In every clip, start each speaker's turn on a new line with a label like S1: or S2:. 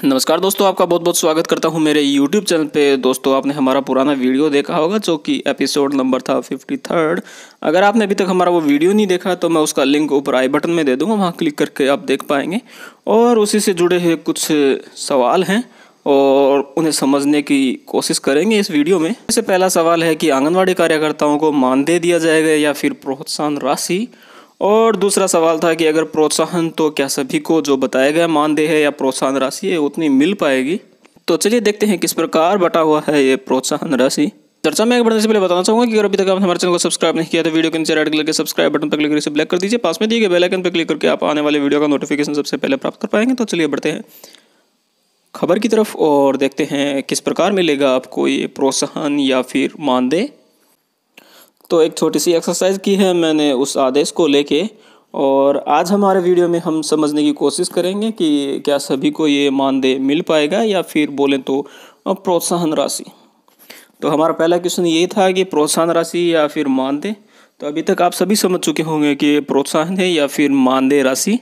S1: नमस्कार दोस्तों, आपका बहुत बहुत स्वागत करता हूं मेरे YouTube चैनल पे। दोस्तों, आपने हमारा पुराना वीडियो देखा होगा जो कि एपिसोड नंबर था 53। अगर आपने अभी तक हमारा वो वीडियो नहीं देखा तो मैं उसका लिंक ऊपर आई बटन में दे दूंगा, वहां क्लिक करके आप देख पाएंगे। और उसी से जुड़े हुए कुछ सवाल हैं और उन्हें समझने की कोशिश करेंगे इस वीडियो में। जैसे पहला सवाल है कि आंगनवाड़ी कार्यकर्ताओं को मानदेय दिया जाएगा या फिर प्रोत्साहन राशि। और दूसरा सवाल था कि अगर प्रोत्साहन तो क्या सभी को जो बताया गया मानदेय है या प्रोत्साहन राशि है उतनी मिल पाएगी। तो चलिए देखते हैं किस प्रकार बटा हुआ है ये प्रोत्साहन राशि। चर्चा में आगे बढ़ने से पहले बताना चाहूंगा कि अगर अभी तक आपने हमारे चैनल को सब्सक्राइब नहीं किया तो वीडियो के नीचे रेड कलर के सब्सक्राइब बटन पर क्लिक करके ब्लैक कर दीजिए। पास में दिए गए बेल आइकन पर क्लिक करके आप आने वाले वीडियो का नोटिफिकेशन सबसे पहले प्राप्त कर पाएंगे। तो चलिए बढ़ते हैं खबर की तरफ और देखते हैं किस प्रकार मिलेगा आपको ये प्रोत्साहन या फिर मानदेय। तो एक छोटी सी एक्सरसाइज की है मैंने उस आदेश को लेके, और आज हमारे वीडियो में हम समझने की कोशिश करेंगे कि क्या सभी को ये मानदेय मिल पाएगा या फिर बोलें तो प्रोत्साहन राशि। तो हमारा पहला क्वेश्चन ये था कि प्रोत्साहन राशि या फिर मानदेय। तो अभी तक आप सभी समझ चुके होंगे कि ये प्रोत्साहन है या फिर मानदेय राशि।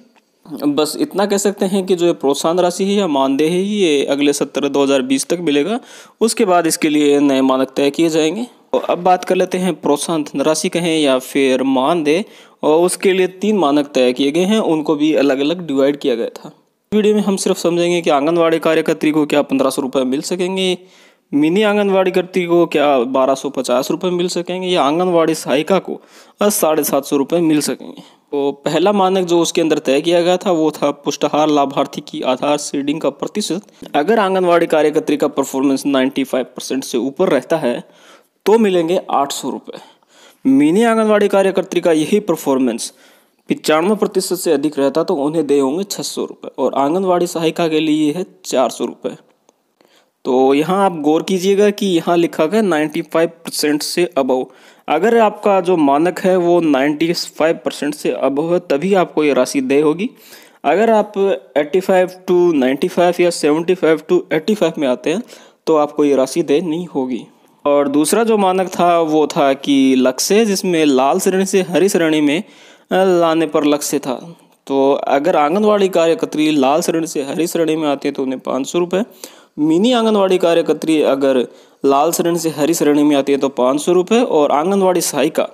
S1: बस इतना कह सकते हैं कि जो प्रोत्साहन राशि है या मानदेय है ये अगले सत्र 2020 तक मिलेगा। उसके बाद इसके लिए नए मानक तय किए जाएंगे। तो अब बात कर लेते हैं प्रोत्साहन धनराशि कहें या फिर मानदेय, और उसके लिए 3 मानक तय किए गए हैं, उनको भी अलग अलग डिवाइड किया गया था। वीडियो में हम सिर्फ समझेंगे कि आंगनवाड़ी कार्यकर्त्री को क्या 1500 रुपये मिल सकेंगे, मिनी आंगनवाड़ी कर्त्री को क्या 1250 रुपये मिल सकेंगे, या आंगनवाड़ी सहायिका को 750 रुपये मिल सकेंगे। तो पहला मानक जो उसके अंदर तय किया गया था वो था पुष्टाहार लाभार्थी की आधार सीडिंग का प्रतिशत। अगर आंगनवाड़ी कार्यकर्त्री का परफॉर्मेंस 95% से ऊपर रहता है तो मिलेंगे 800 रुपये। मिनी आंगनवाड़ी कार्यकर्त्री का यही परफॉर्मेंस 95% से अधिक रहता तो उन्हें दे होंगे 600 रुपये, और आंगनवाड़ी सहायिका के लिए है 400 रुपये। तो यहाँ आप गौर कीजिएगा कि यहाँ लिखा गया 95% से अबव। अगर आपका जो मानक है वो 95% से अबव है तभी आपको ये राशि दे होगी। अगर आप 85 to 95 या 75 to 85 में आते हैं तो आपको ये राशि दे नहीं होगी। और दूसरा जो मानक था वो था कि लक्ष्य, जिसमें लाल श्रेणी से हरी श्रेणी में लाने पर लक्ष्य था। तो अगर आंगनवाड़ी कार्यकर्त्री लाल श्रेणी से हरी श्रेणी में आती है तो उन्हें 500 रुपये। मिनी आंगनवाड़ी कार्यकर्त्री अगर लाल श्रेणी से हरी श्रेणी में आती है तो 500 रुपये, और आंगनवाड़ी सहायिका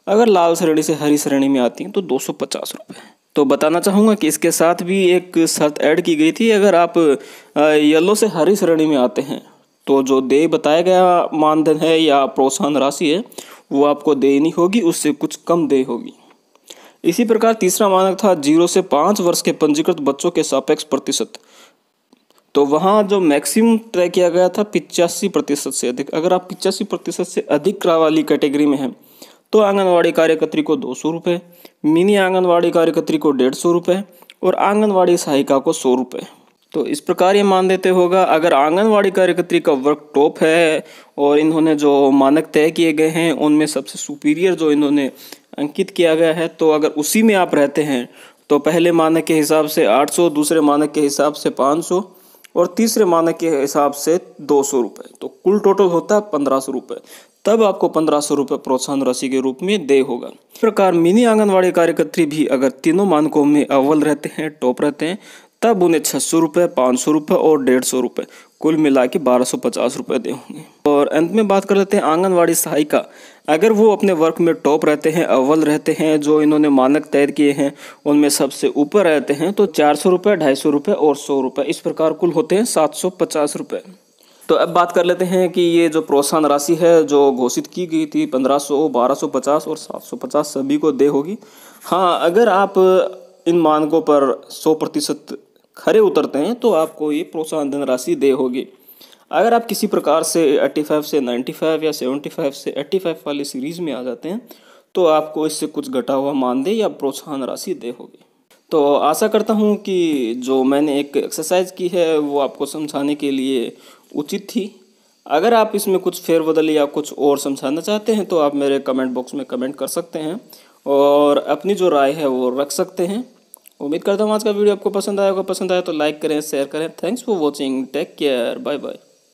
S1: अगर लाल श्रेणी से हरी श्रेणी में आती है तो 250 रुपये। तो बताना चाहूँगा कि इसके साथ भी एक शर्त ऐड की गई थी। अगर आप येलो से हरी श्रेणी में आते हैं तो जो देय बताया गया मानधन है या प्रोत्साहन राशि है वो आपको देय नहीं होगी, उससे कुछ कम देय होगी। इसी प्रकार तीसरा मानक था 0 से 5 वर्ष के पंजीकृत बच्चों के सापेक्ष प्रतिशत। तो वहाँ जो मैक्सिमम तय किया गया था 85% से अधिक। अगर आप 85% से अधिक वाली कैटेगरी में हैं तो आंगनवाड़ी कार्यकर्त्री को 200 रुपये, मिनी आंगनवाड़ी कार्यकर्त्री को 150 रुपये, और आंगनवाड़ी सहायिका को 100 रुपये। तो इस प्रकार ये मान देते होगा। अगर आंगनवाड़ी कार्यकर्त्री का वर्क टॉप है और इन्होंने जो मानक तय किए गए हैं उनमें सबसे सुपीरियर जो इन्होंने अंकित किया गया है, तो अगर उसी में आप रहते हैं तो पहले मानक के हिसाब से 800, दूसरे मानक के हिसाब से 500 और तीसरे मानक के हिसाब से 200 रुपये, तो कुल टोटल होता है 1500 रुपये। तब आपको 1500 रुपये प्रोत्साहन राशि के रूप में देय होगा। इस प्रकार मिनी आंगनवाड़ी कार्यकर्त्री भी अगर तीनों मानकों में अव्वल रहते हैं, टॉप रहते हैं, तब उन्हें 600 रुपये, 500 रुपये और 150 रुपये, कुल मिला के 1250 रुपये दे होंगे। और अंत में बात कर लेते हैं आंगनवाड़ी सहायिका। अगर वो अपने वर्क में टॉप रहते हैं, अव्वल रहते हैं, जो इन्होंने मानक तय किए हैं उनमें सबसे ऊपर रहते हैं, तो 400 रुपये, 250 रुपये और 100 रुपये, इस प्रकार कुल होते हैं 750 रुपये। तो अब बात कर लेते हैं कि ये जो प्रोत्साहन राशि है जो घोषित की गई थी 1500, 1250 और 750 सभी को दे होगी। हाँ, अगर आप इन मानकों पर 100% खरे उतरते हैं तो आपको ये प्रोत्साहन धनराशि दे होगी। अगर आप किसी प्रकार से 85 से 95 या 75 से 85 वाली सीरीज में आ जाते हैं तो आपको इससे कुछ घटा हुआ मानदेय या प्रोत्साहन राशि दे होगी। तो आशा करता हूँ कि जो मैंने एक एक्सरसाइज की है वो आपको समझाने के लिए उचित थी। अगर आप इसमें कुछ फेरबदल या कुछ और समझाना चाहते हैं तो आप मेरे कमेंट बॉक्स में कमेंट कर सकते हैं और अपनी जो राय है वो रख सकते हैं। उम्मीद करता हूँ आज का वीडियो आपको पसंद आया होगा। पसंद आया तो लाइक करें, शेयर करें। Thanks for watching, take care, bye bye.